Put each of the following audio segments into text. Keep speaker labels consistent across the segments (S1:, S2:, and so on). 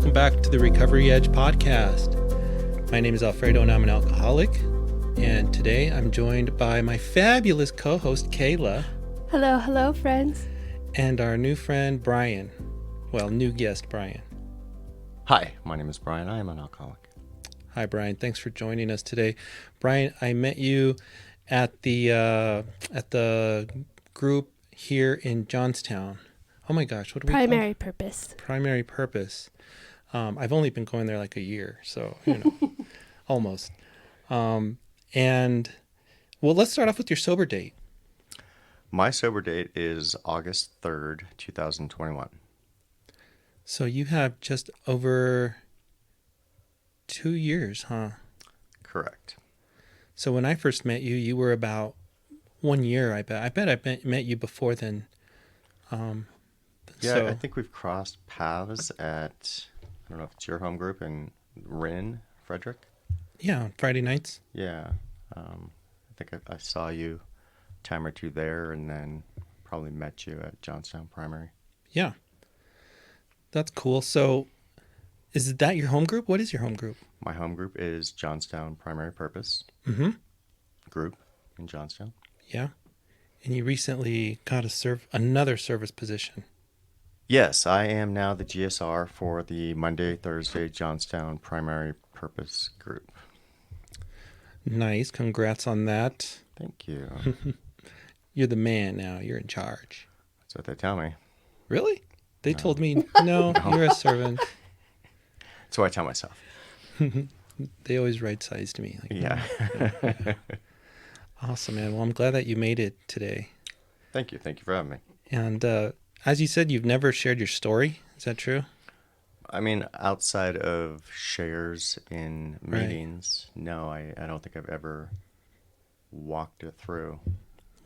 S1: welcome back to the Recovery Edge podcast. My name is Alfredo and I'm an alcoholic, and today I'm joined by my fabulous co-host Kayla.
S2: Hello, friends.
S1: And our new friend Brian. Well, new guest Brian.
S3: Hi, my name is Brian. I am an alcoholic.
S1: Hi Brian, thanks for joining us today. Brian, I met you at the group here in Johnstown. Oh my gosh, what do we call it?
S2: Primary purpose.
S1: Primary Purpose. I've only been going there like a year, so, almost. And, well, let's start off with your sober date.
S3: My sober date is August 3rd, 2021.
S1: So you have just over 2 years, huh?
S3: Correct.
S1: So when I first met you, you were about 1 year, I bet. I met you before then.
S3: I think we've crossed paths at, I don't know if it's your home group in Rin, Frederick.
S1: Yeah, on Friday nights.
S3: Yeah. I think I saw you a time or two there and then probably met you at Johnstown Primary.
S1: Yeah. That's cool. So is that your home group? What is your home group?
S3: My home group is Johnstown Primary Purpose group in Johnstown.
S1: Yeah. And you recently got another service position.
S3: Yes, I am now the GSR for the Monday, Thursday Johnstown Primary Purpose group.
S1: Nice. Congrats on that.
S3: Thank you.
S1: You're the man now. You're in charge.
S3: That's what they tell me.
S1: Really? They told me, no, you're a servant.
S3: That's what I tell myself.
S1: They always right-sized me.
S3: Yeah.
S1: Awesome, man. Well, I'm glad that you made it today.
S3: Thank you. Thank you for having me.
S1: And as you said, you've never shared your story. Is that true?
S3: I mean, outside of shares in meetings, no, I don't think I've ever walked it through.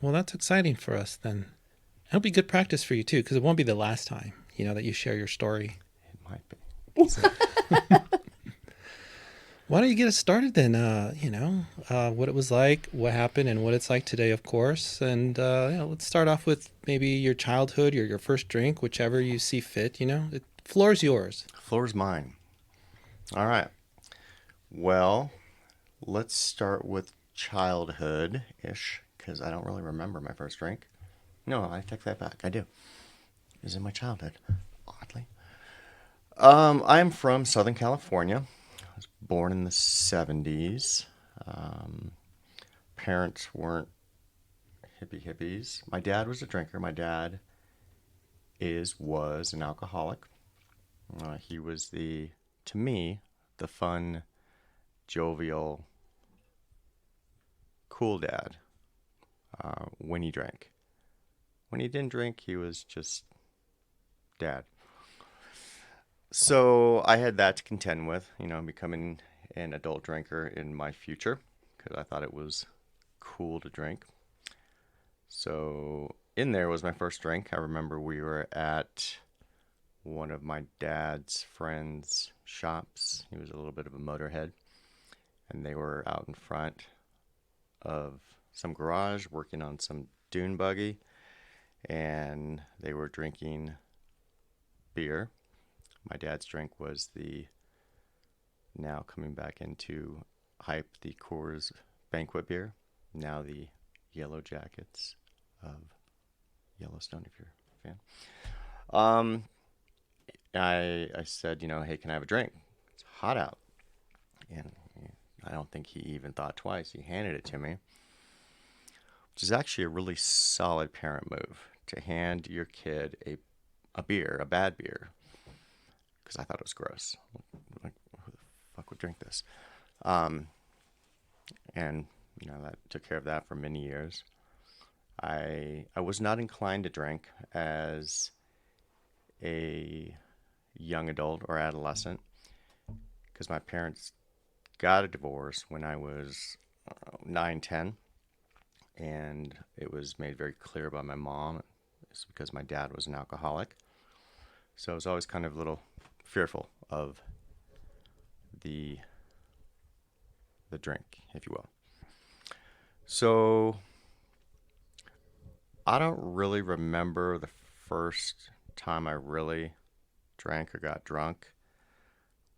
S1: Well, that's exciting for us then. It'll be good practice for you too, because it won't be the last time, that you share your story.
S3: It might be.
S1: Why don't you get us started then? What it was like, what happened, and what it's like today, of course. And let's start off with maybe your childhood or your first drink, whichever you see fit. The floor's yours.
S3: Floor's mine. All right. Well, let's start with childhood-ish, because I don't really remember my first drink. No, I take that back. I do. It was in my childhood, oddly. I'm from Southern California. I was born in the 70s. Parents weren't hippies. My dad was a drinker. My dad was an alcoholic. He was to me, the fun, jovial, cool dad when he drank. When he didn't drink, he was just dad. So I had that to contend with, becoming an adult drinker in my future, because I thought it was cool to drink. So in there was my first drink. I remember we were at one of my dad's friends' shops. He was a little bit of a motorhead, and they were out in front of some garage working on some dune buggy, and they were drinking beer. My dad's drink was now coming back into hype, the Coors Banquet beer, now the Yellow Jackets of Yellowstone, if you're a fan. I said, hey, can I have a drink? It's hot out. And I don't think he even thought twice. He handed it to me, which is actually a really solid parent move, to hand your kid a beer, a bad beer, because I thought it was gross. Like, who the fuck would drink this? And, that took care of that for many years. I was not inclined to drink as a young adult or adolescent, because my parents got a divorce when I was 9, 10, and it was made very clear by my mom. It's because my dad was an alcoholic. So I was always kind of a little fearful of the drink, if you will. So I don't really remember the first time I really drank or got drunk.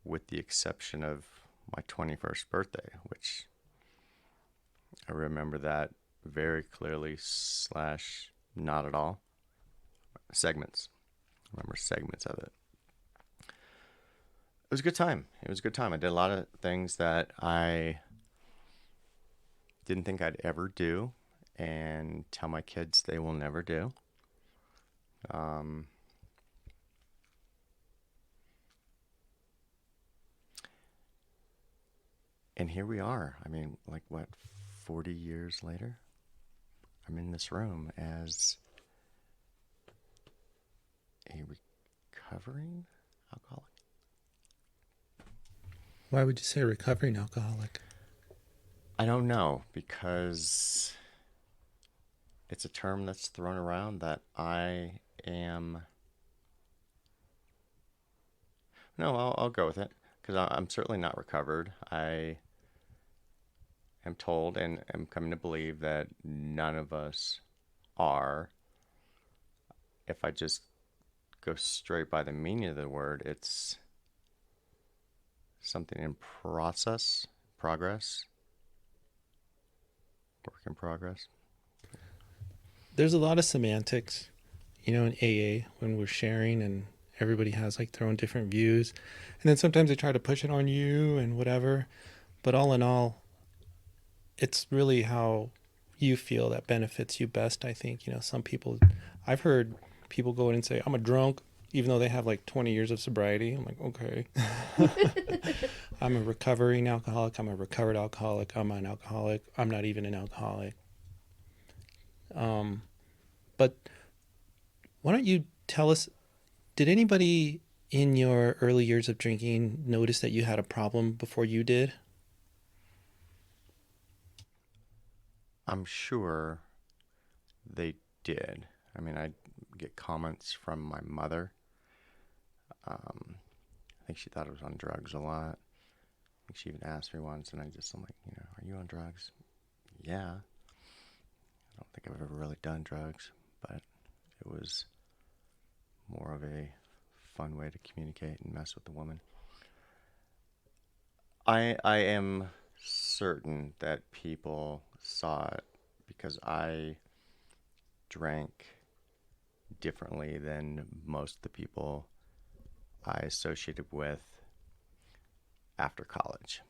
S3: with the exception of my 21st birthday, which I remember that very clearly, slash, not at all. Segments. I remember segments of it. It was a good time. It was a good time. I did a lot of things that I didn't think I'd ever do and tell my kids they will never do. Um, and here we are. I mean, like what, 40 years later? I'm in this room as a recovering alcoholic.
S1: Why would you say recovering alcoholic?
S3: I don't know, because it's a term that's thrown around that I am. No, I'll go with it because I'm certainly not recovered. I am told and am coming to believe that none of us are. If I just go straight by the meaning of the word, it's something in progress, work in progress.
S1: There's a lot of semantics, in AA when we're sharing and everybody has like their own different views. And then sometimes they try to push it on you and whatever. But all in all, it's really how you feel that benefits you best, I think. Some people, I've heard people go in and say, I'm a drunk, even though they have like 20 years of sobriety. I'm like, okay. I'm a recovering alcoholic. I'm a recovered alcoholic. I'm an alcoholic. I'm not even an alcoholic. But why don't you tell us, did anybody in your early years of drinking notice that you had a problem before you did?
S3: I'm sure they did. I mean, I get comments from my mother. I think she thought I was on drugs a lot. I think she even asked me once, and I'm like, are you on drugs? Yeah. I don't think I've ever really done drugs, but it was more of a fun way to communicate and mess with the woman. I am certain that people saw it because I drank differently than most of the people I associated with after college.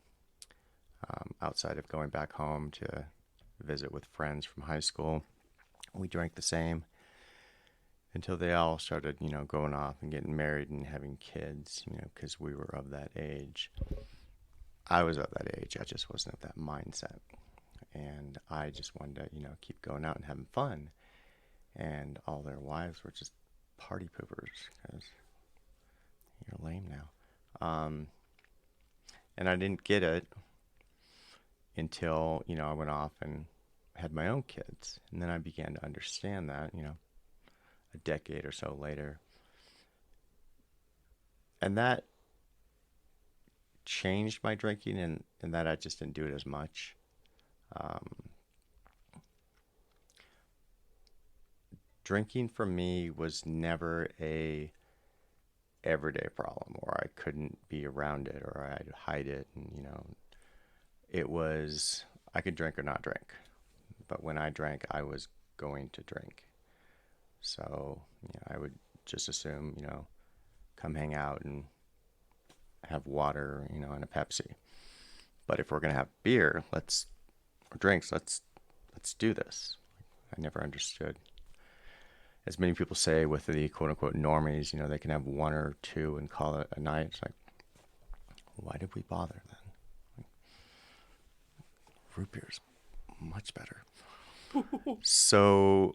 S3: Outside of going back home to visit with friends from high school, we drank the same until they all started, going off and getting married and having kids, because we were of that age. I was of that age. I just wasn't of that mindset. And I just wanted to, keep going out and having fun. And all their wives were just party poopers because you're lame now. And I didn't get it until, I went off and had my own kids. And then I began to understand that, a decade or so later. And that changed my drinking, and that I just didn't do it as much. Drinking for me was never a everyday problem, or I couldn't be around it, or I'd hide it, and it was I could drink or not drink, but when I drank, I was going to drink. So I would just assume come hang out and have water, and a Pepsi. But if we're gonna have beer, or drinks, let's do this. I never understood. As many people say with the quote unquote normies, they can have one or two and call it a night. It's like, why did we bother then? Like, root beer's much better. So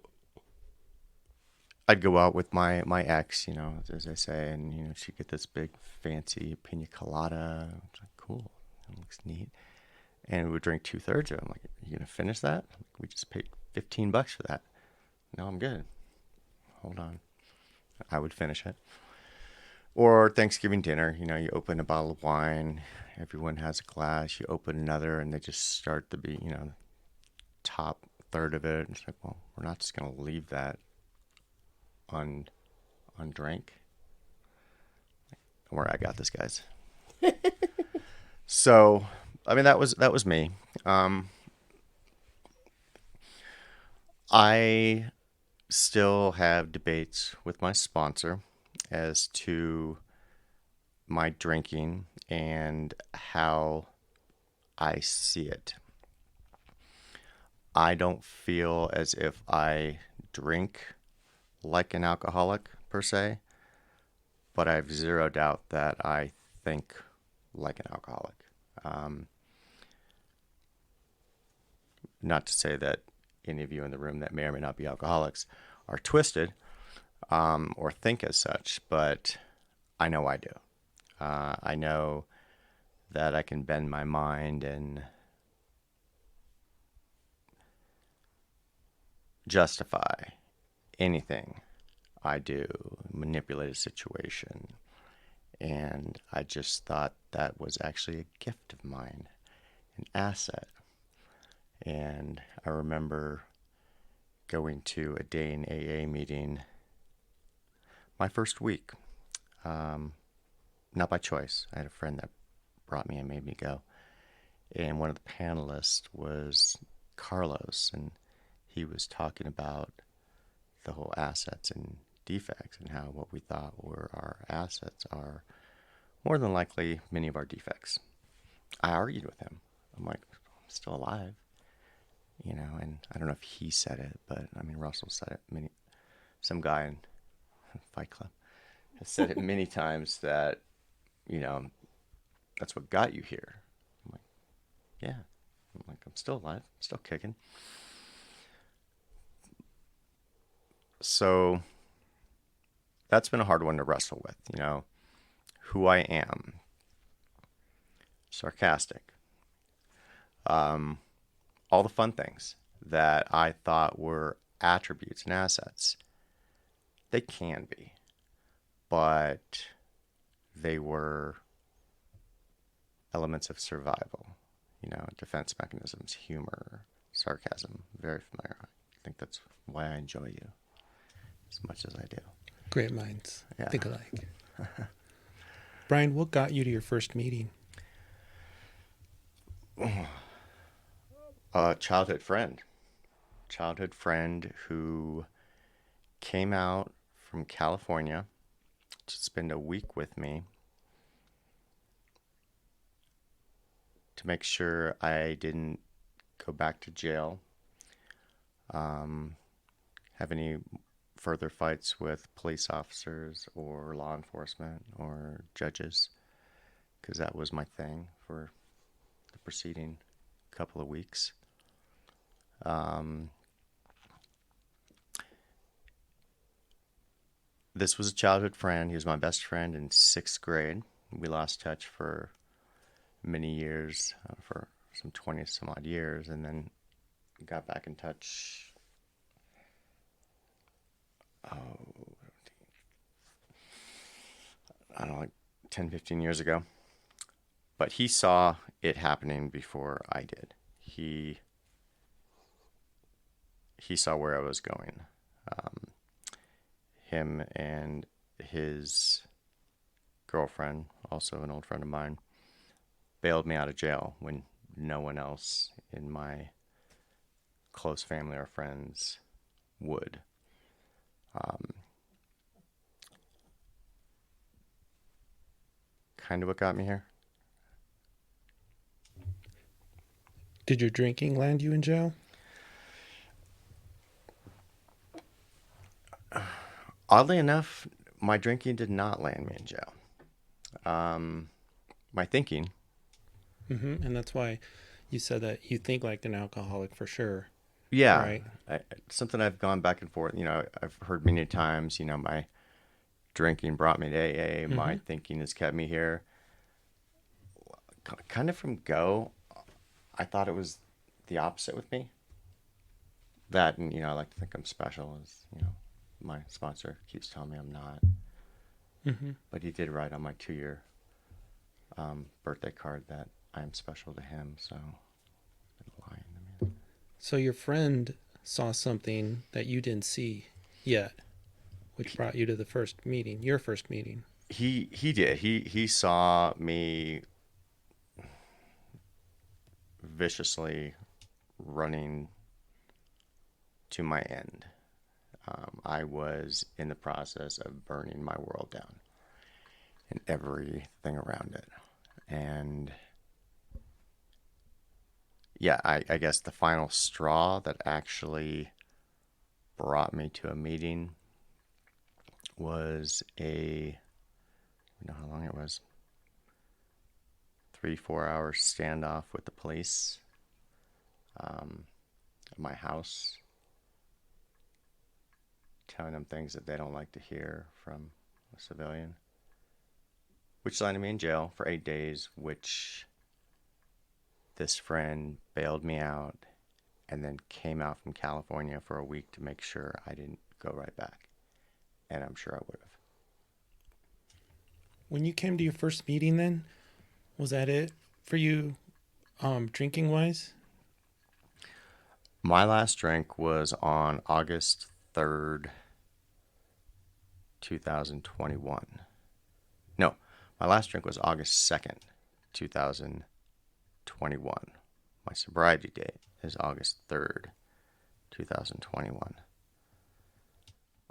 S3: I'd go out with my ex, as I say, and she'd get this big fancy pina colada. It's like, cool, that looks neat. And we would drink 2/3 of it. I'm like, are you gonna finish that? We just paid $15 for that. No, I'm good. Hold on. I would finish it. Or Thanksgiving dinner, you open a bottle of wine, everyone has a glass, you open another, and they just start to be, top third of it. It's like, well, we're not just going to leave that on drink. Don't worry, I got this, guys. So, I mean, that was me. Um, I still have debates with my sponsor as to my drinking and how I see it. I don't feel as if I drink like an alcoholic per se, but I have zero doubt that I think like an alcoholic. Um, Not to say that any of you in the room that may or may not be alcoholics are twisted or think as such, but I know I do. I know that I can bend my mind and justify anything I do, manipulate a situation. And I just thought that was actually a gift of mine, an asset. And I remember going to a day in AA meeting my first week. Um, Not by choice. I had a friend that brought me and made me go. And one of the panelists was Carlos, and he was talking about the whole assets and defects and how what we thought were our assets are more than likely many of our defects. I argued with him. I'm like, I'm still alive, and I don't know if he said it, but I mean, Russell said it some guy in Fight Club has said it many times that, you know, that's what got you here. I'm like, yeah. I'm like, I'm still alive, I'm still kicking. So that's been a hard one to wrestle with, who I am. Sarcastic. Um, all the fun things that I thought were attributes and assets, they can be, but they were elements of survival, defense mechanisms, humor, sarcasm, very familiar. I think that's why I enjoy you as much as I do.
S1: Great minds
S3: Yeah.
S1: think alike. Brian, what got you to your first meeting?
S3: A childhood friend who came out from California to spend a week with me to make sure I didn't go back to jail, um, have any further fights with police officers or law enforcement or judges, because that was my thing for the preceding couple of weeks. Um, this was a childhood friend. He was my best friend in sixth grade. We lost touch for many years, for some 20 some odd years, and then got back in touch. Oh, I don't know, like 10, 15 years ago. But he saw it happening before I did. He saw where I was going. Um, Him and his girlfriend, also an old friend of mine, bailed me out of jail when no one else in my close family or friends would. Um, Kind of what got me here.
S1: Did your drinking land you in jail?
S3: Oddly enough, my drinking did not land me in jail. Um, my thinking,
S1: And that's why you said that you think like an alcoholic for sure,
S3: yeah,
S1: right?
S3: something I've gone back and forth. I've heard many times. My drinking brought me to AA.
S1: Mm-hmm.
S3: My thinking has kept me here. Kind of from go, I thought it was the opposite with me. That, and I like to think I'm special, as my sponsor keeps telling me I'm not.
S1: Mm-hmm.
S3: But he did write on my 2-year birthday card that I am special to him. So, lying to me.
S1: So your friend saw something that you didn't see yet, which brought you to the first meeting, your first meeting.
S3: He did. He saw me viciously running to my end. I was in the process of burning my world down and everything around it. And yeah, I guess the final straw that actually brought me to a meeting was you know how long it was? 3, 4 hour standoff with the police at my house, telling them things that they don't like to hear from a civilian, which landed me in jail for 8 days, which this friend bailed me out and then came out from California for a week to make sure I didn't go right back. And I'm sure I would have.
S1: When you came to your first meeting, then was that it for you, drinking wise?
S3: My last drink was on August 3rd, 2021. No, my last drink was August 2nd, 2021. My sobriety date is August 3rd, 2021.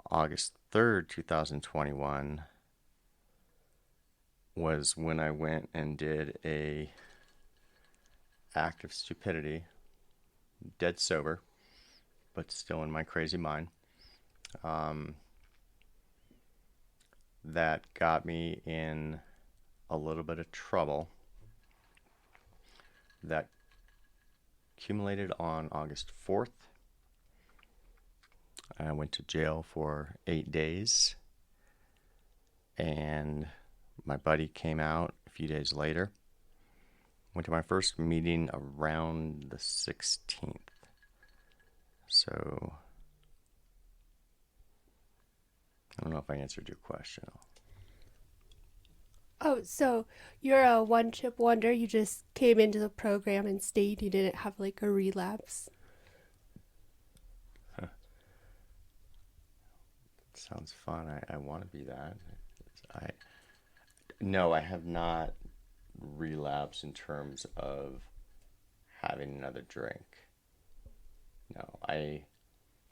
S3: August 3rd, 2021 was when I went and did a act of stupidity, dead sober, but still in my crazy mind. Um, that got me in a little bit of trouble that accumulated on August 4th. I went to jail for 8 days, and my buddy came out a few days later. Went to my first meeting around the 16th. So I don't know if I answered your question.
S2: Oh, so you're a one trip wonder. You just came into the program and stayed. You didn't have like a relapse.
S3: Sounds fun. I want to be that. I No, I have not relapsed in terms of having another drink. No, I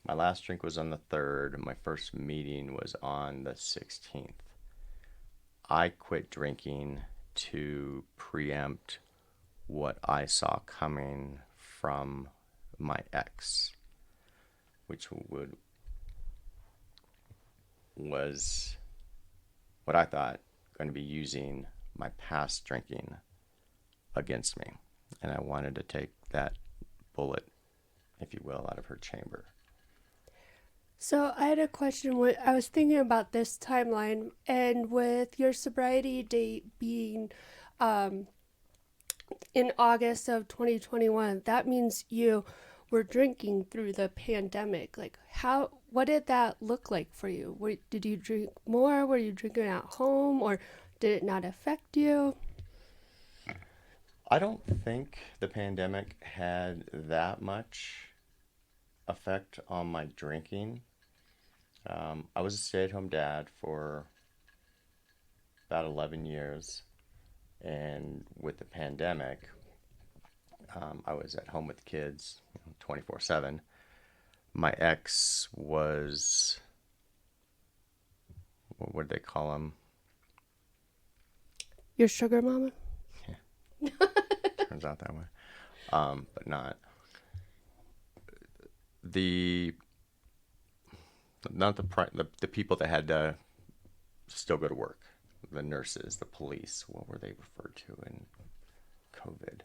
S3: my last drink was on the 3rd. My first meeting was on the 16th. I quit drinking to preempt what I saw coming from my ex, which was what I thought going to be using my past drinking against me. And I wanted to take that bullet, if you will, out of her chamber.
S2: So I had a question. I was thinking about this timeline, and with your sobriety date being um, in August of 2021, that means you were drinking through the pandemic. Like, what did that look like for you? Did you drink more? Were you drinking at home, or did it not affect you?
S3: I don't think the pandemic had that much effect on my drinking. I was a stay-at-home dad for about 11 years, and with the pandemic, I was at home with the kids 24/7. My ex was, what would they call him?
S2: Your sugar mama?
S3: Turns out that way. But not the not the people that had to still go to work. The nurses, the police, what were they referred to in COVID?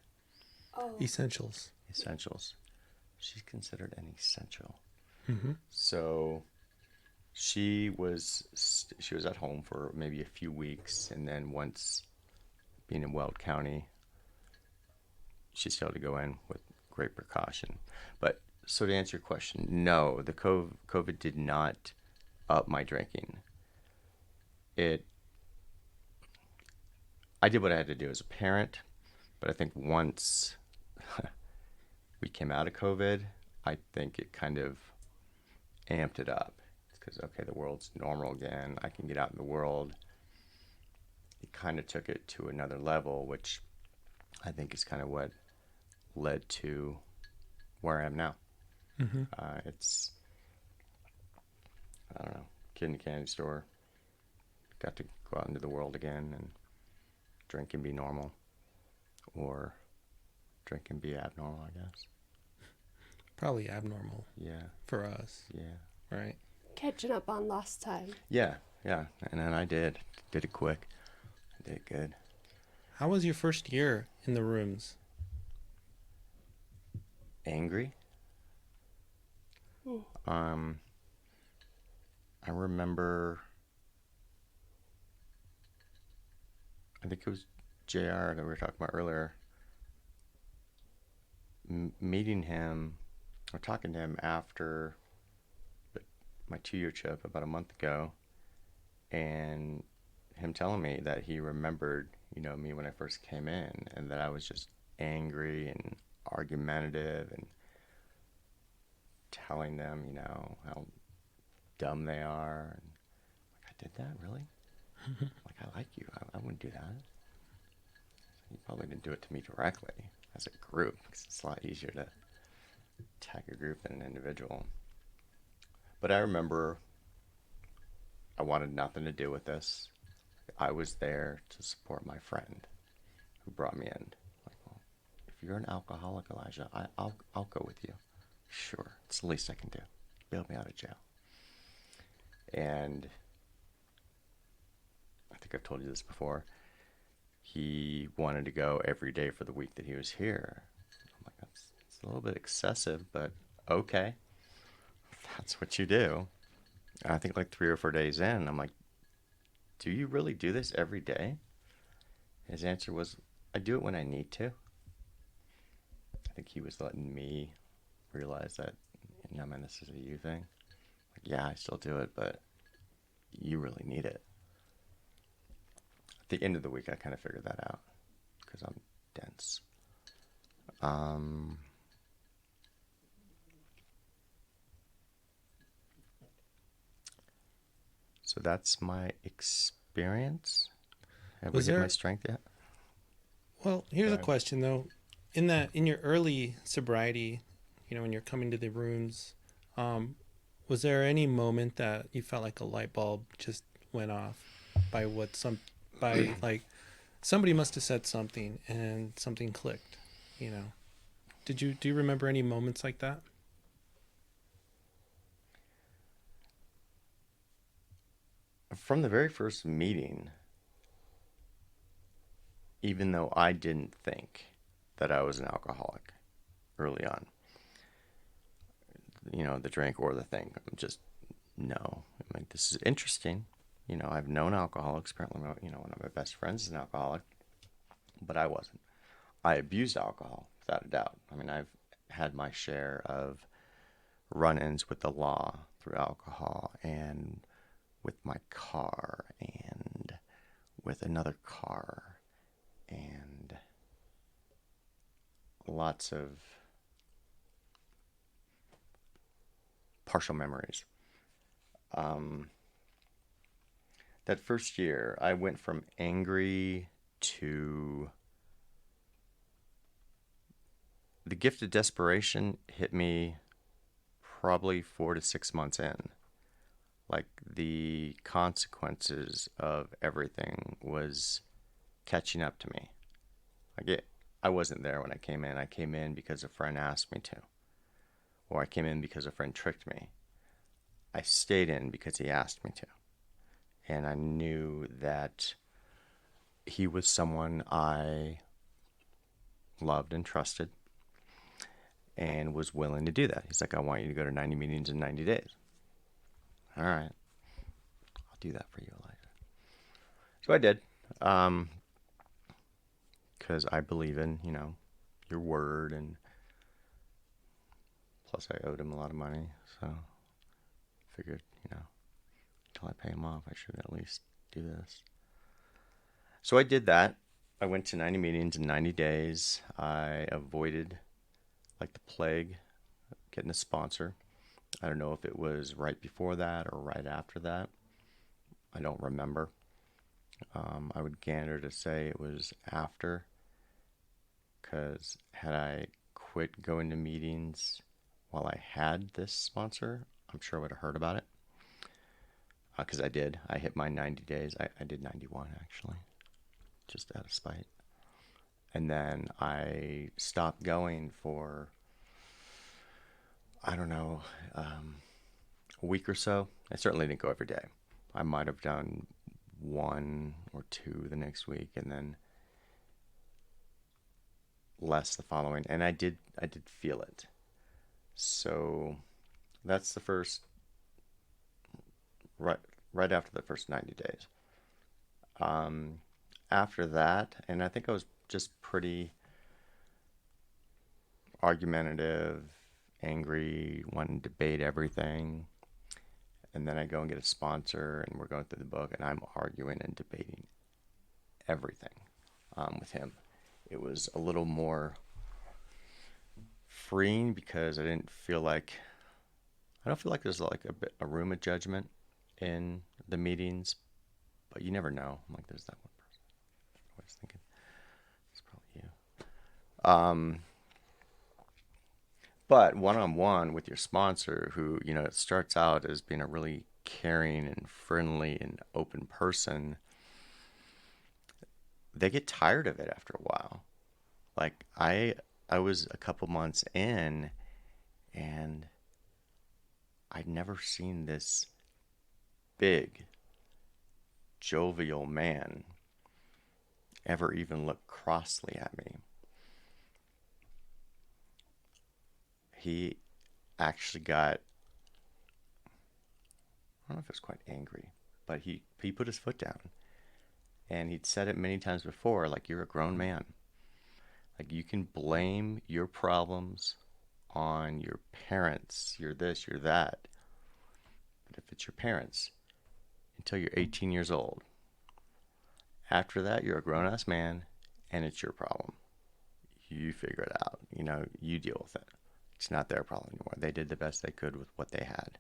S2: Oh.
S1: Essentials.
S3: Essentials. She's considered an essential.
S1: Mm-hmm.
S3: So she was at home for maybe a few weeks, and then once being in Weld County, she still had to go in with great precaution. But so to answer your question, no, the COVID did not up my drinking. It I did what I had to do as a parent, but I think once we came out of COVID, I think it kind of amped it up. Because, okay, the world's normal again. I can get out in the world kind of took it to another level, which I think is kind of what led to where I am now.
S1: Mm-hmm.
S3: It's, I don't know, kid in a candy store, got to go out into the world again and drink and be normal, or drink and be abnormal, I guess.
S1: Probably abnormal
S3: Yeah,
S1: for us,
S3: yeah,
S1: right?
S2: Catching up on lost time.
S3: yeah, yeah. And then I did it quick. I did it good.
S1: How was your first year in the rooms?
S3: Angry.
S2: Mm.
S3: Um, I remember, I think it was JR that we were talking about earlier, meeting him or talking to him after my 2 year trip about a month ago, and him telling me that he remembered, me when I first came in, and that I was just angry and argumentative and telling them, how dumb they are. And like, I did that, really? Like, I like you. I wouldn't do that. You probably didn't do it to me directly as a group, because it's a lot easier to attack a group than an individual. But I remember I wanted nothing to do with this. I was there to support my friend who brought me in. Like, well, if you're an alcoholic, Elijah, I'll go with you. Sure, it's the least I can do. Bail me out of jail. And I think I've told you this before. He wanted to go every day for the week that he was here. I'm like, it's a little bit excessive, but okay, that's what you do. And I think like 3 or 4 days in, I'm like, do you really do this every day? His answer was, I do it when I need to. I think he was letting me realize that, man, this is a you thing. Like, yeah, I still do it, but you really need it. At the end of the week, I kind of figured that out because I'm dense. Um, so that's my experience. Have we
S1: Was
S3: hit my
S1: there,
S3: strength yet?
S1: well, here's
S3: Go
S1: a
S3: ahead.
S1: question though. In your early sobriety, when you're coming to the rooms, um, was there any moment that you felt like a light bulb just went off by what by like somebody must have said something and something clicked, you know? Do you remember any moments like that?
S3: From the very first meeting, even though I didn't think that I was an alcoholic early on, the drink or the thing, I'm just, no. I'm like, this is interesting. I've known alcoholics. Apparently, one of my best friends is an alcoholic, but I wasn't. I abused alcohol, without a doubt. I mean, I've had my share of run ins with the law through alcohol and with my car and with another car and lots of partial memories. Um, that first year, I went from angry to the gift of desperation hit me probably 4 to 6 months in. Like the consequences of everything was catching up to me. I wasn't there when I came in. I came in because a friend asked me to, or I came in because a friend tricked me. I stayed in because he asked me to, and I knew that he was someone I loved and trusted and was willing to do that. He's like, I want you to go to 90 meetings in 90 days. All right, I'll do that for you, Elijah. So I did, because I believe in, your word, and plus I owed him a lot of money, so I figured, until I pay him off, I should at least do this. So I did that. I went to 90 meetings in 90 days. I avoided, like the plague, getting a sponsor. I don't know if it was right before that or right after that. I don't remember. I would gander to say it was after, because had I quit going to meetings while I had this sponsor, I'm sure I would have heard about it. Because I did. I hit my 90 days. I did 91 actually, just out of spite. And then I stopped going for, I don't know, a week or so. I certainly didn't go every day. I might have done one or two the next week, and then less the following. And I did feel it. So that's the first, right, right after the first 90 days. Um, After that, and I think I was just pretty argumentative, angry, wanting to debate everything. And then I go and get a sponsor, and we're going through the book, and I'm arguing and debating everything with him. It was a little more freeing because I don't feel like there's like a room of judgment in the meetings, but you never know. I'm like, there's that one person. I was thinking it's probably you. But one on one with your sponsor, who, it starts out as being a really caring and friendly and open person, they get tired of it after a while. Like I was a couple months in, and I'd never seen this big, jovial man ever even look crossly at me. He actually got, I don't know if it was quite angry, but he put his foot down. And he'd said it many times before, like, you're a grown man. Like, you can blame your problems on your parents, you're this, you're that. But if it's your parents, until you're 18 years old, after that, you're a grown ass man, and it's your problem. You figure it out. You deal with it. It's not their problem anymore. They did the best they could with what they had.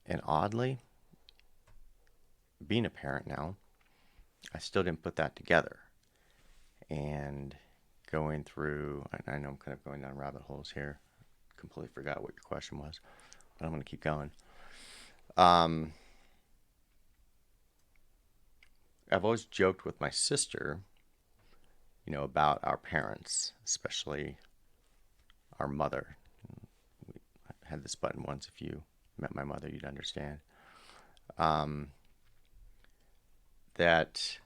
S3: And oddly, being a parent now, I still didn't put that together. And going through, I know I'm kind of going down rabbit holes here. Completely forgot what your question was, but I'm going to keep going. Um, I've always joked with my sister, about our parents, especially our mother. I had this button once. If you met my mother, you'd understand. Um, that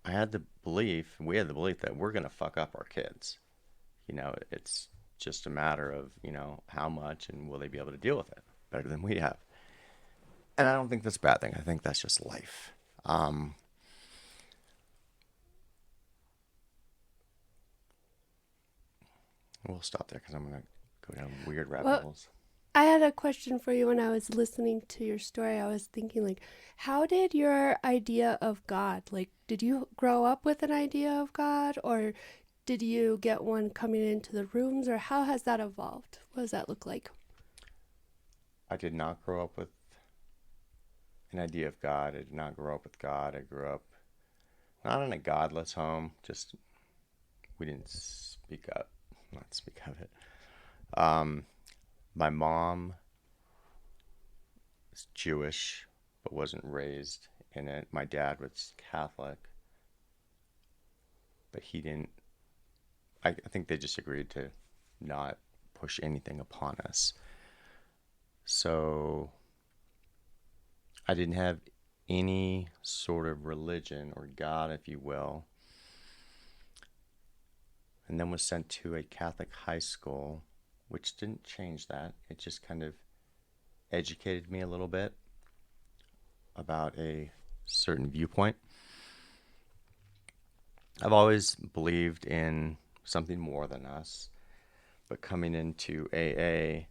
S3: we had the belief that we're going to fuck up our kids. It's just a matter of, how much and will they be able to deal with it better than we have. And I don't think that's a bad thing. I think that's just life. We'll stop there because I'm going to go down weird rabbit
S2: Well,
S3: holes.
S2: I had a question for you when I was listening to your story. I was thinking, like, how did your idea of God, like, did you grow up with an idea of God, or did you get one coming into the rooms, or how has that evolved? What does that look like?
S3: I did not grow up with an idea of God. I did not grow up with God. I grew up not in a godless home, just we didn't not speak of it. Um, my mom is Jewish, but wasn't raised in it. My dad was Catholic, but he didn't. I think they just agreed to not push anything upon us. So I didn't have any sort of religion or God, if you will, and then was sent to a Catholic high school, which didn't change that. It just kind of educated me a little bit about a certain viewpoint. I've always believed in something more than us, but coming into AA,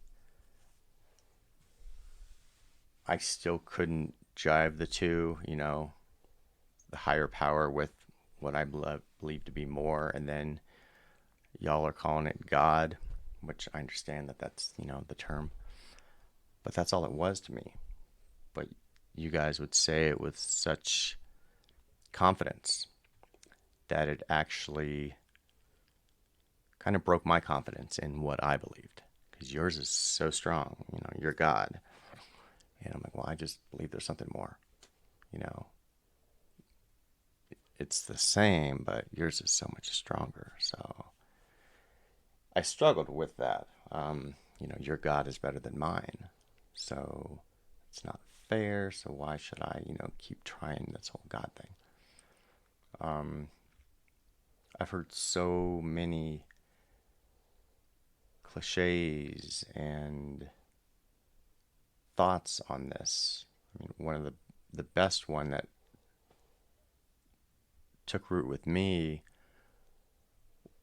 S3: I still couldn't jive the two, the higher power with what I believe to be more, and then y'all are calling it God, which I understand that that's, the term, but that's all it was to me. But you guys would say it with such confidence that it actually kind of broke my confidence in what I believed. Because yours is so strong, you're God. And I'm like, well, I just believe there's something more. You know, it's the same, but yours is so much stronger. So I struggled with that. Your God is better than mine. So it's not fair. So why should I, keep trying this whole God thing? I've heard so many cliches and thoughts on this. I mean, one of the best one that took root with me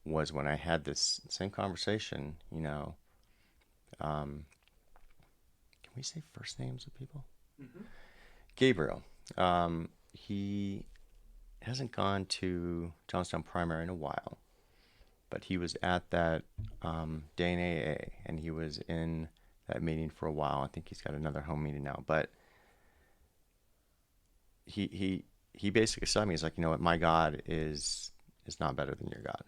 S3: was when I had this same conversation. Can we say first names of people? Mm-hmm. Gabriel. He hasn't gone to Johnstown Primary in a while, but he was at that day in AA, and he was in that meeting for a while. I think he's got another home meeting now, but he basically said to me, he's like, you know what, my God is not better than your God.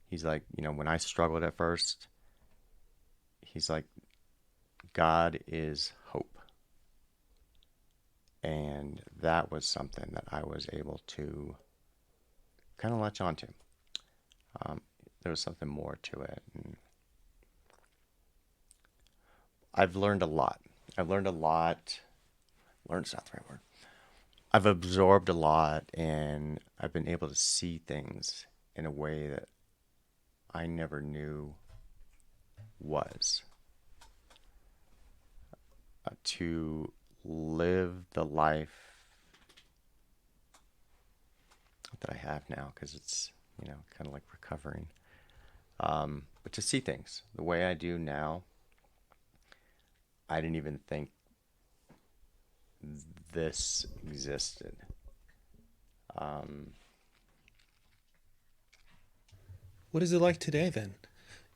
S3: He's like, when I struggled at first, he's like, God is hope. And that was something that I was able to kind of latch onto. There was something more to it. And I've learned a lot. I've learned a lot. Learned's not the right word. I've absorbed a lot, and I've been able to see things in a way that I never knew was. To live the life that I have now, because it's, kind of like recovering. But to see things the way I do now, I didn't even think this existed.
S1: What is it like today then?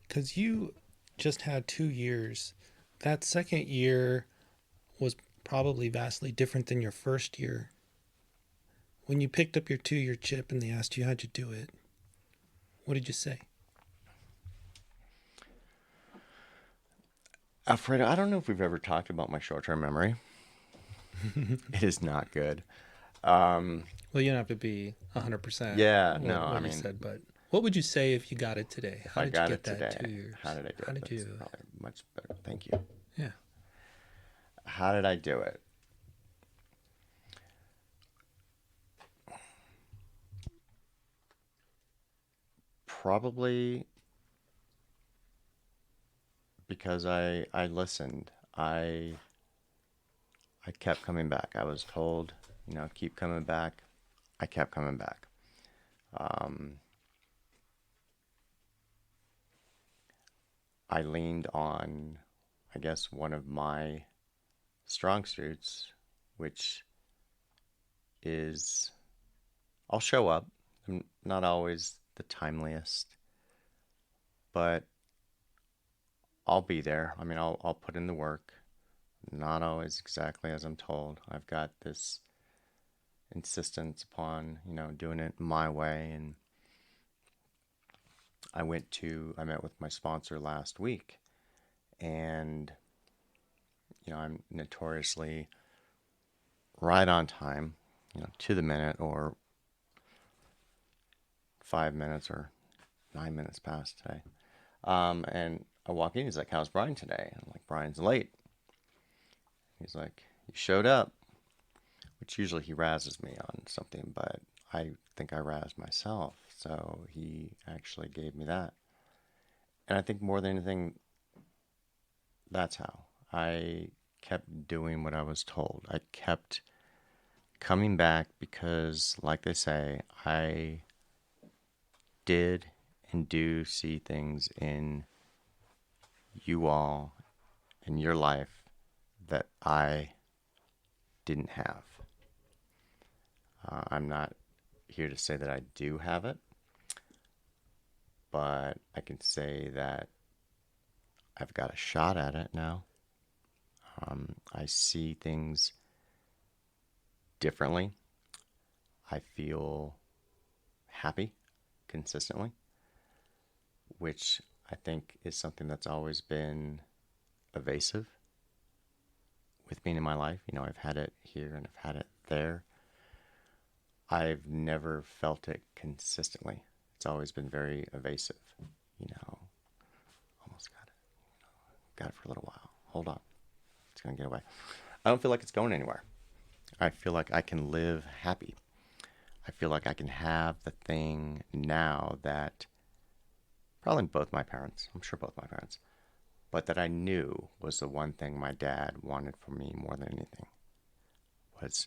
S1: Because you just had 2 years. That second year was probably vastly different than your first year. When you picked up your 2 year chip and they asked you how'd you do it, what did you say?
S3: Alfredo, I don't know if we've ever talked about my short-term memory. It is not good.
S1: Well, you don't have to be 100%
S3: Yeah, no,
S1: what
S3: I
S1: you
S3: mean,
S1: said, but what would you say if you got it today?
S3: if
S1: How
S3: I
S1: did you
S3: got
S1: get
S3: it
S1: that
S3: today,
S1: 2 years?
S3: how did I do
S1: How
S3: it?
S1: did
S3: That's
S1: you?
S3: probably much better. Thank you.
S1: Yeah.
S3: How did I do it? Probably because I listened. I kept coming back. I was told, keep coming back. I kept coming back. Um, I leaned on, I guess, one of my strong suits, which is I'll show up. I'm not always the timeliest, but I'll be there. I mean, I'll put in the work. Not always exactly as I'm told. I've got this insistence upon, doing it my way. And I met with my sponsor last week, and, I'm notoriously right on time, to the minute, or 5 minutes or 9 minutes past today. And I walk in, he's like, how's Brian today? I'm like, Brian's late. He's like, you showed up, which usually he razzes me on something, but I think I razzed myself. So he actually gave me that. And I think more than anything, that's how I kept doing what I was told. I kept coming back because, like they say, I did and do see things in you all in your life that I didn't have. I'm not here to say that I do have it, but I can say that I've got a shot at it now. I see things differently. I feel happy consistently, which I think is something that's always been evasive with me in my life. You know, I've had it here and I've had it there. I've never felt it consistently. It's always been very evasive. You know, almost got it. Got it for a little while. Hold on. It's going to get away. I don't feel like it's going anywhere. I feel like I can live happy. I feel like I can have the thing now that probably both my parents, I'm sure both my parents, but that I knew was the one thing my dad wanted for me more than anything was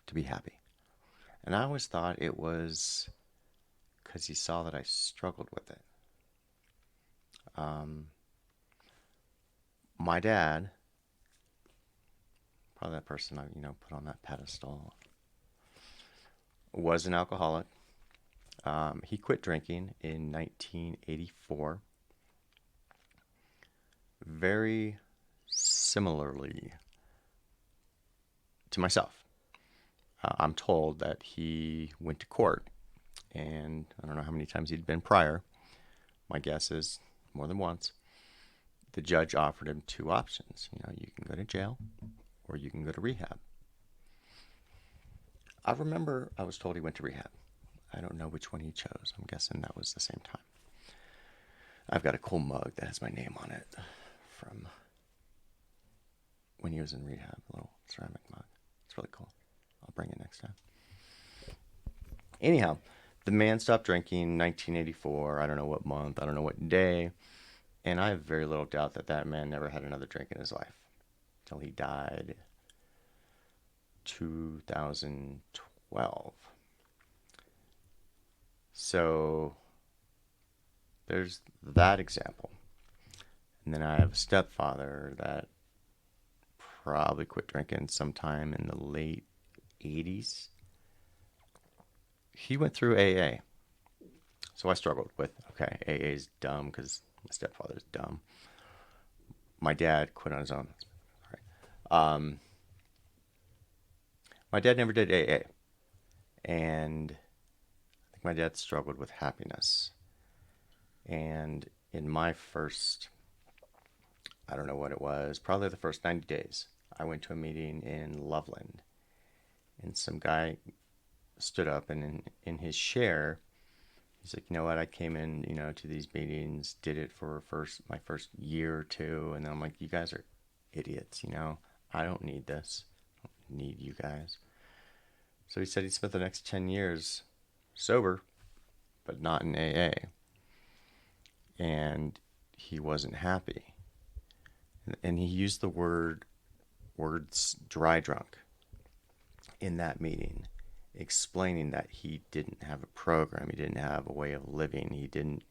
S3: to be happy. And I always thought it was because he saw that I struggled with it. Um, my dad, probably that person I put on that pedestal, was an alcoholic. He quit drinking in 1984. Very similarly to myself. I'm told that he went to court, and I don't know how many times he'd been prior. My guess is more than once. The judge offered him two options. You know, you can go to jail or you can go to rehab. I remember I was told he went to rehab. I don't know which one he chose. I'm guessing that was the same time. I've got a cool mug that has my name on it from when he was in rehab, a little ceramic mug. It's really cool. I'll bring it next time. Anyhow, the man stopped drinking in 1984. I don't know what month, I don't know what day. And I have very little doubt that that man never had another drink in his life until he died 2012. So there's that example. And then I have a stepfather that probably quit drinking sometime in the late 80s. He went through AA. So I struggled with, okay, AA is dumb because my stepfather's dumb. My dad quit on his own. All right. My dad never did AA. And I think my dad struggled with happiness. And in my first, I don't know what it was, probably the first 90 days, I went to a meeting in Loveland. And some guy stood up and in his share, he's like, you know what, I came in, to these meetings, did it for my first year or two, and then I'm like, you guys are idiots, I don't need this. I don't need you guys. So he said he spent the next 10 years sober, but not in AA. And he wasn't happy. And he used the words dry drunk in that meeting, explaining that he didn't have a program, he didn't have a way of living, he didn't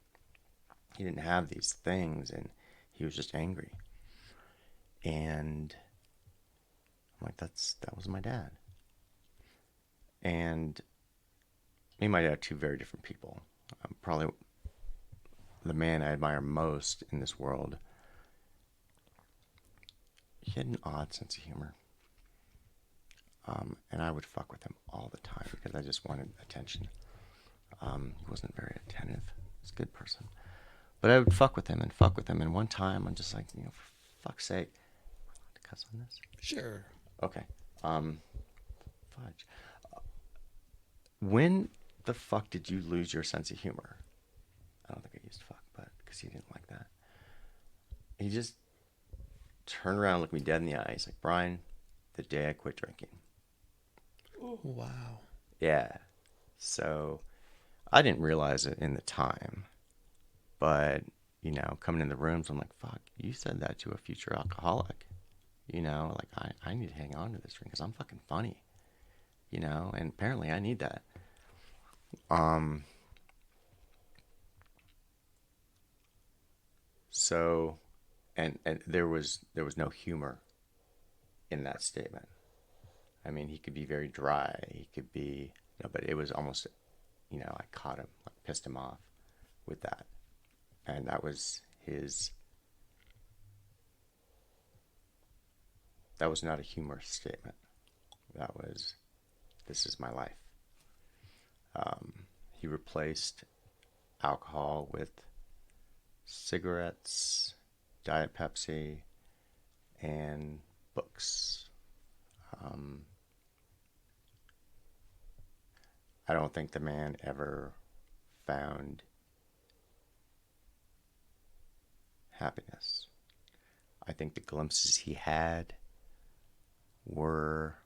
S3: have these things, and he was just angry. And I'm like, that was my dad. And me and my dad are two very different people. Probably the man I admire most in this world. He had an odd sense of humor. And I would fuck with him all the time because I just wanted attention. He wasn't very attentive. He's a good person. But I would fuck with him. And one time I'm just like, for fuck's sake. Am I allowed to cuss on this?
S1: Sure.
S3: Okay. Fudge. When the fuck did you lose your sense of humor? I don't think I used fuck, but because he didn't like that. He just turned around, looked me dead in the eye. He's like, Brian, the day I quit drinking.
S1: Wow.
S3: Yeah. So I didn't realize it in the time. But, coming in the rooms, I'm like, fuck, you said that to a future alcoholic. Like, I need to hang on to this drink because I'm fucking funny. And apparently I need that. So, and there was no humor in that statement. I mean, he could be very dry. He could be, but it was almost, I caught him, like, pissed him off with that. And that was that was not a humorous statement. That was This is my life. He replaced alcohol with cigarettes, Diet Pepsi, and books. Um, I don't think the man ever found happiness. I think the glimpses he had were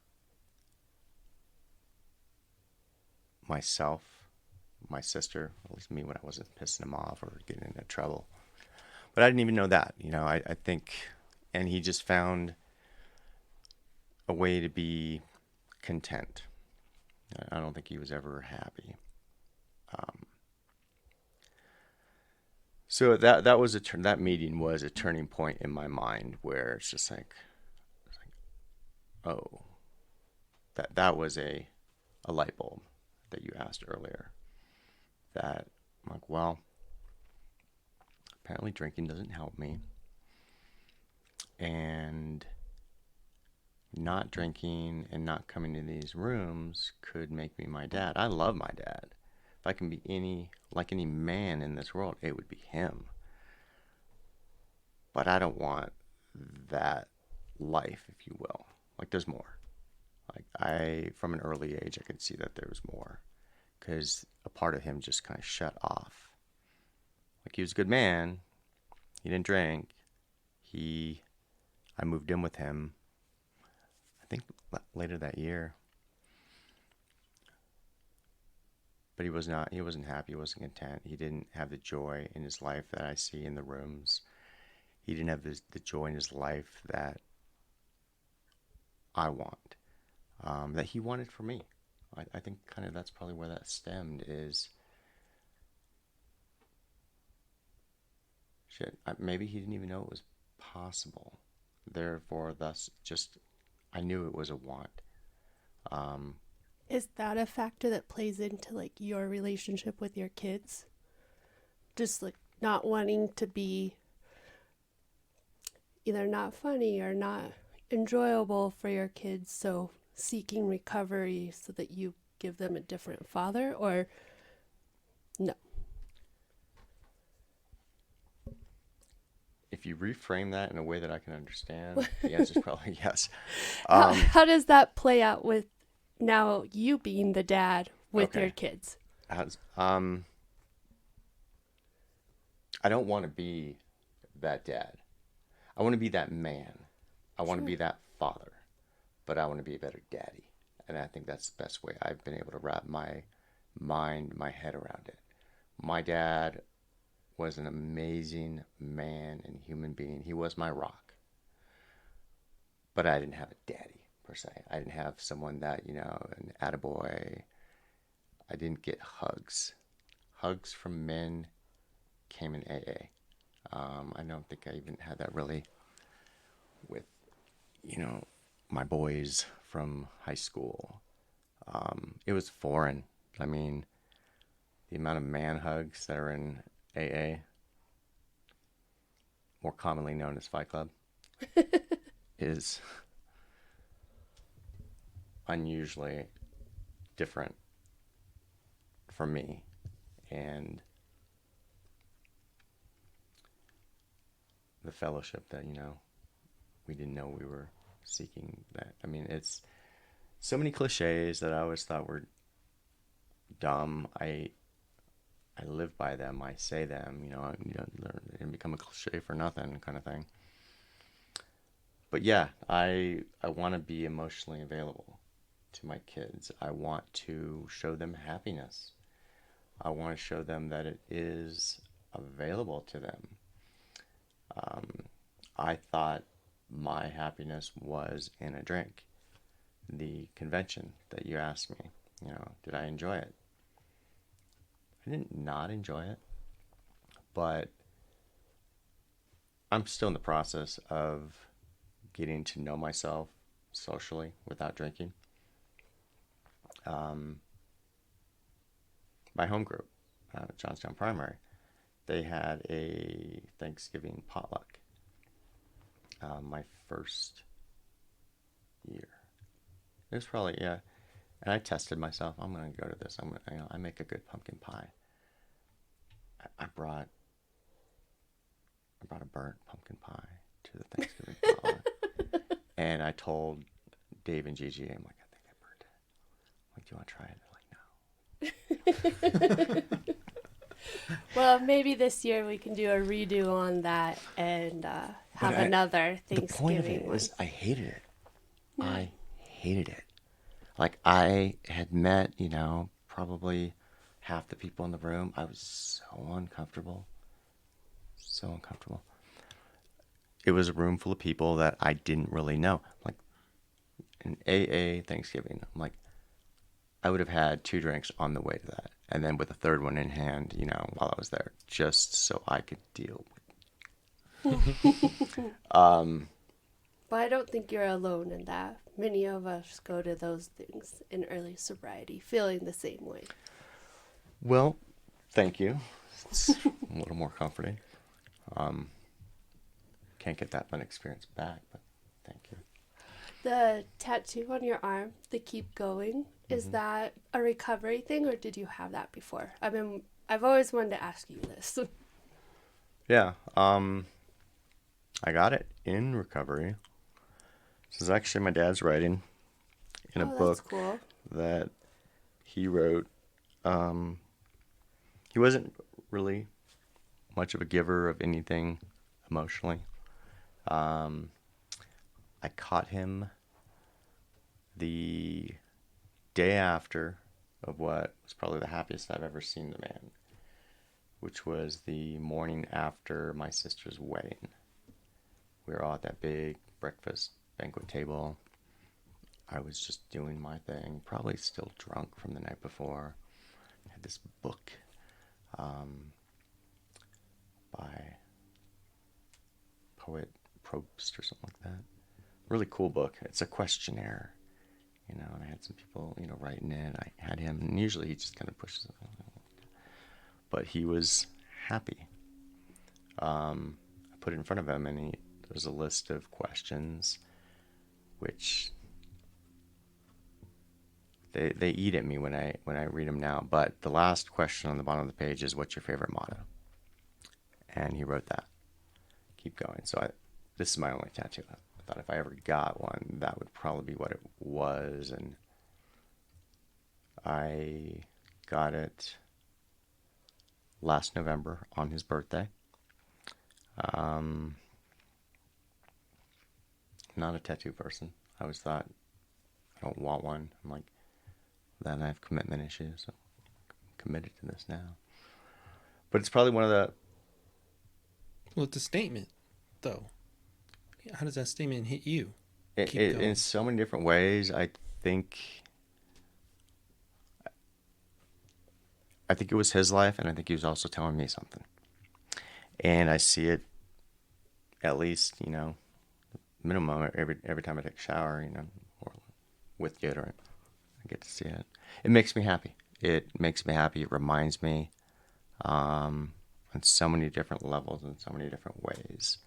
S3: myself, my sister, at least me when I wasn't pissing him off or getting into trouble. But I didn't even know that. I think, and he just found a way to be content. I don't think he was ever happy. Um, so that was that meeting was a turning point in my mind where it's just like, oh, that was a light bulb that you asked earlier. That I'm like, well, apparently drinking doesn't help me, and not drinking and not coming to these rooms could make me my dad. I love my dad. If I can be any man in this world, it would be him. But I don't want that life, if you will. Like there's more. Like from an early age, I could see that there was more, because a part of him just kind of shut off. Like he was a good man. He didn't drink. I moved in with him, I think later that year. But he wasn't happy, he wasn't content. He didn't have the joy in his life that I see in the rooms. He didn't have the joy in his life that I want, that he wanted for me. I think kind of that's probably where that stemmed is, shit, maybe he didn't even know it was possible. Therefore, thus, just, I knew it was a want. Um,
S2: Is that a factor that plays into like your relationship with your kids? Just like not wanting to be either not funny or not enjoyable for your kids, so seeking recovery so that you give them a different father, or no?
S3: if you reframe that in a way that I can understand, the answer is probably yes.
S2: how,
S3: Um,
S2: how does that play out with now you being the dad with your
S3: okay.
S2: kids?
S3: As, I don't want to be that dad. I want to be that man. I want to
S2: Sure.
S3: be that father, but I want to be a better daddy. And I think that's the best way I've been able to wrap my mind, my head around it. My dad was an amazing man and human being. He was my rock, but I didn't have a daddy per se. I didn't have someone that, an attaboy. I didn't get hugs. Hugs from men came in AA. I don't think I even had that really with, you know, my boys from high school. It was foreign. I mean, the amount of man hugs that are in AA, more commonly known as Fight Club, is unusually different for me. And the fellowship that, we didn't know we were seeking that. I mean, it's so many cliches that I always thought were dumb. I live by them. I say them. They didn't become a cliche for nothing, kind of thing. But yeah, I want to be emotionally available to my kids. I want to show them happiness. I want to show them that it is available to them. Um, I thought my happiness was in a drink. The convention that you asked me, did I enjoy it? I didn't not enjoy it, but I'm still in the process of getting to know myself socially without drinking. Um, my home group, Johnstown Primary, they had a Thanksgiving potluck. My first year. It was probably, yeah. And I tested myself. I'm going to go to this. I make a good pumpkin pie. I brought a burnt pumpkin pie to the Thanksgiving potluck. And I told Dave and Gigi, I'm like, I think I burnt it. I'm like, do you want to try it?
S2: Well, maybe this year we can do a redo on that and
S3: But
S2: have another
S3: the point of
S2: Thanksgiving
S3: it
S2: one.
S3: is I hated it. I hated it. Like I had met, probably half the people in the room. I was so uncomfortable. So uncomfortable. It was a room full of people that I didn't really know. Like an AA Thanksgiving. I'm like, I would have had 2 drinks on the way to that. And then with a third one in hand, while I was there, just so I could deal
S2: But I don't think you're alone in that. Many of us go to those things in early sobriety feeling the same way.
S3: Well, thank you. It's a little more comforting. Can't get that fun experience back, but thank you.
S2: The tattoo on your arm, the keep going, is that a recovery thing or did you have that before? I mean, I've always wanted to ask you this.
S3: Yeah, I got it in recovery. This is actually my dad's writing in a
S2: Oh, that's
S3: book
S2: cool.
S3: that he wrote. He wasn't really much of a giver of anything emotionally. I caught him the day after of what was probably the happiest I've ever seen the man, which was the morning after my sister's wedding. We were all at that big breakfast banquet table. I was just doing my thing, probably still drunk from the night before. I had this book by poet Probst or something like that. Really cool book. It's a questionnaire, and I had some people, writing in. I had him, and usually he just kind of pushes it. But he was happy. I put it in front of him, and there was a list of questions, which they eat at me when I read them now. But the last question on the bottom of the page is, "What's your favorite motto?" And he wrote that. Keep going. So this is my only tattoo. I thought if I ever got one, that would probably be what it was, and I got it last November on his birthday. Not a tattoo person. I always thought I don't want one. I'm like, then I have commitment issues, so I'm committed to this now. But it's probably one of the.
S1: Well, it's a statement, though. How does that statement hit you? Keep
S3: It,
S1: going.
S3: in so many different ways. think I think it was his life, and I think he was also telling me something. And I see it at least, minimum every time I take a shower, or with deodorant. I get to see it. It makes me happy. It makes me happy. It reminds me on so many different levels and so many different ways.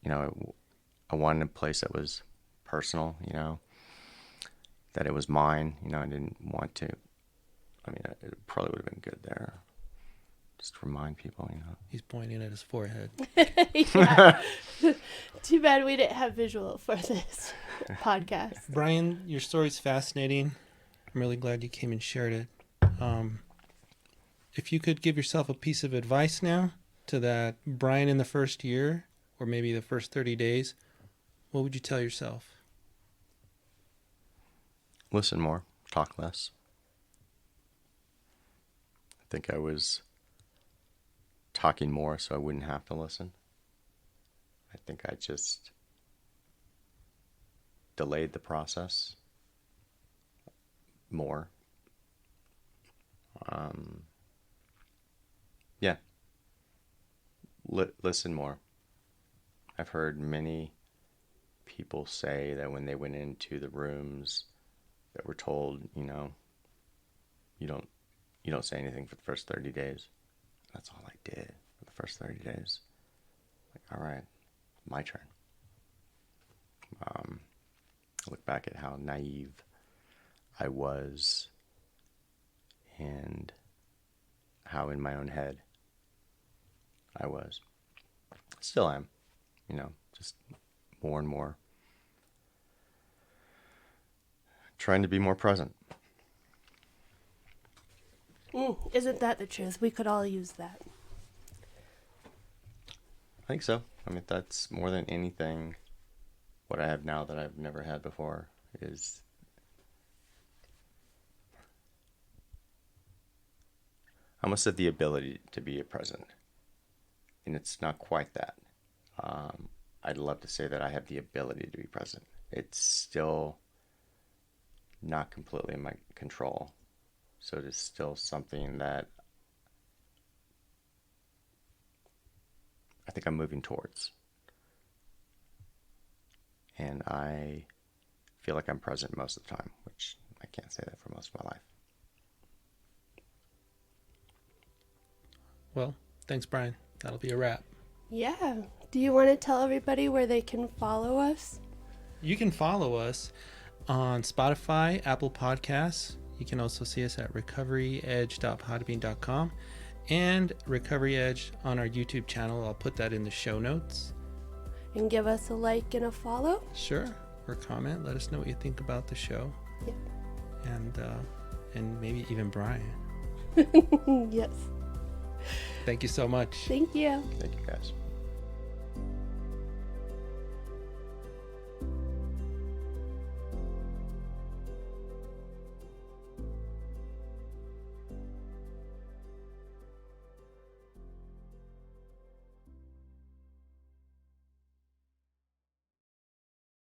S3: You know, I wanted a place that was personal, that it was mine. I didn't want to. I mean, it probably would have been good there. Just to remind people.
S1: He's pointing at his forehead.
S2: Yeah. Too bad we didn't have visual for this podcast.
S1: Brian, your story's fascinating. I'm really glad you came and shared it. If you could give yourself a piece of advice now to that Brian in the first year, or maybe the first 30 days, what would you tell yourself?
S3: Listen more, talk less. I think I was talking more so I wouldn't have to listen. I think I just delayed the process more. Yeah, listen more. I've heard many people say that when they went into the rooms that were told, you don't say anything for the first 30 days. That's all I did for the first 30 days. Like, all right, my turn. I look back at how naive I was and how in my own head I was. Still am, just more and more trying to be more present.
S2: Isn't that the truth? We could all use that.
S3: I think so. I mean, that's more than anything what I have now that I've never had before is I almost said the ability to be a present. And it's not quite that. I'd love to say that I have the ability to be present. It's still not completely in my control. So it is still something that I think I'm moving towards. And I feel like I'm present most of the time, which I can't say that for most of my life.
S1: Well, thanks, Brian. That'll be a wrap.
S2: Yeah. Do you want to tell everybody where they can follow us?
S1: You can follow us on Spotify, Apple Podcasts. You can also see us at recoveryedge.podbean.com and Recovery Edge on our YouTube channel. I'll put that in the show notes.
S2: And give us a like and a follow.
S1: Sure. Or comment. Let us know what you think about the show.
S2: Yep.
S1: And maybe even Brian.
S2: Yes.
S1: Thank you so much.
S2: Thank you.
S3: Thank you, guys.